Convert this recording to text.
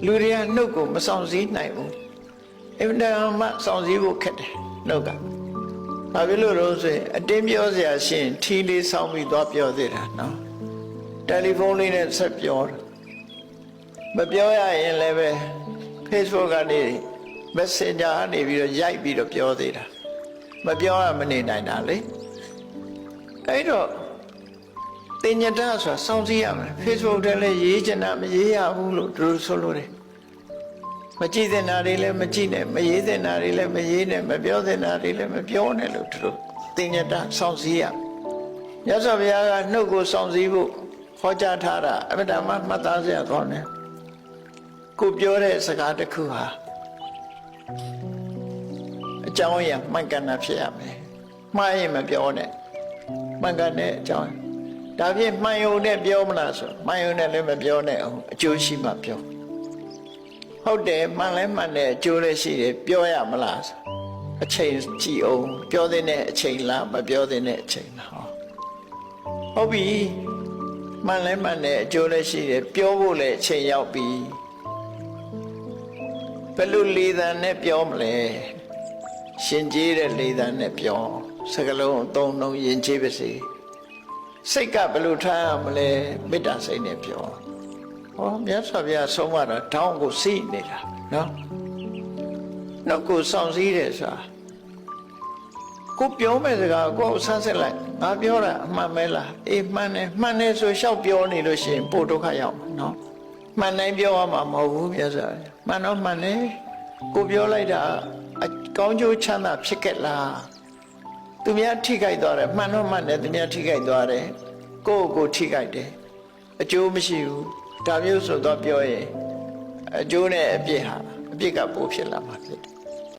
လူတွေကနှုတ်ကိုမဆောင်စည်းနိုင်ဘူးအမှန်တမ်းဆောင်စည်းဖို့ခက်တယ်နှုတ်ကဘာဖြစ်လို့လဲဆိုရင်အတင်းပြောစရာရှင်ထီလေးဆောင်ပြီးသွားပြောသေးတာနော်တယ်လီဖုန်းလေးနဲ့ဆက်ပြောတာမပြောရရင်လည်းပဲ Facebook ကနေ Messenger ကနေပြီးတော့ရိုက်ပြီးတော့ပြောသေးတာမပြောရမနေနိုင်တာလေအဲ့တော့တင်ညတဆိုတာစောင့်ကြည့်ရမယ် Facebook ထဲလည်းရေးချင်တာမရေးရဘူးလို့သူတို့ဆိုလို့တယ်မကြည့်တဲ့နာတွေလည်းမကြည့်နဲ့မရေးတဲ့နာတွေလည်းမရေးနဲ့မပြောတဲ့နာတွေလည်းမပြောနဲ့လို့သူတို့တင်ညတစောင့်ကြည့်ရမြတ်စွာဘုရားကနှုတ်ကိုစောင့်ကြည့်ဖို့ဟောကြားထားတာအမှန်တမ်းမှတ်သားစရာကောင်းတယ်ကိုပြောတဲ့စကားတစ်ခုဟာအကြောင်းအရာမှန်ကန်တာဖြစ်ရမယ်မှားရင်မပြောနဲ့မှန်ကန်တဲ့အကြောင်းဒါဖြင့်မှန်ယုံနဲ့ပြောမလားဆိုမှန်ယုံနဲ့လည်းမပြောနဲ့အောင်အကျိုးရှိမှပြောဟုတ်တယ်မှန်လဲမှန်တယ်အကျိုးလည်းရှိတယ်ပြောရမလားဆိုအချိန်ကြည့်အောင်ပြောတဲ့အချိန်လားမပြောတဲ့အချိန်လားဟုတ်ပြီမှန်လဲမှန်တယ်အကျိုးလည်းရှိတယ်ပြောဖို့လည်းအချိန်ရောက်ပြီဘယ်လိုလေသံနဲ့ပြောမလဲရှင်ကျေးတဲ့လေသံနဲ့ပြောစကလုံးအသုံးလုံးယဉ်ကျေးပါစေစိတ်ကဘယ်လိုထားရမလဲမေတ္တာစိတ်နဲ့ပြောဟောမြတ်စွာဘုရားဆုံးမတာတောင်းကိုစီးနေတာနော်နှုတ်ကိုဆောင်စည်းတယ်ဆိုတာကိုပြောမဲ့စကားကိုဆန်းစစ်လိုက်ငါပြောတာအမှန်ပဲလားအေးမှန်တယ်ဆိုလျှောက်ပြောနေလို့ရှိရင်ပို့ဒုက္ခရောက်မှာနော်မှန်တိုင်းပြောရမှာမဟုတ်ဘူးမြတ်စွာဘုရားမှန်တော့မှန်တယ်ကိုပြောလိုက်တာအကောင်းကျိုးချမ်းသာဖြစ်ခဲ့လားသူများထိခိုက်သွားတယ်မှန်တော့မှန်တယ်သူများထိခိုက်သွားတယ်ကိုထိခိုက်တယ်အကျိုးမရှိဘူးဒါမျိုးဆိုတော့ပြောရင်အကျိုးနဲ့အပြစ်ဟာအပြစ်ကပိုဖြစ်လာမှာဖြစ်တယ်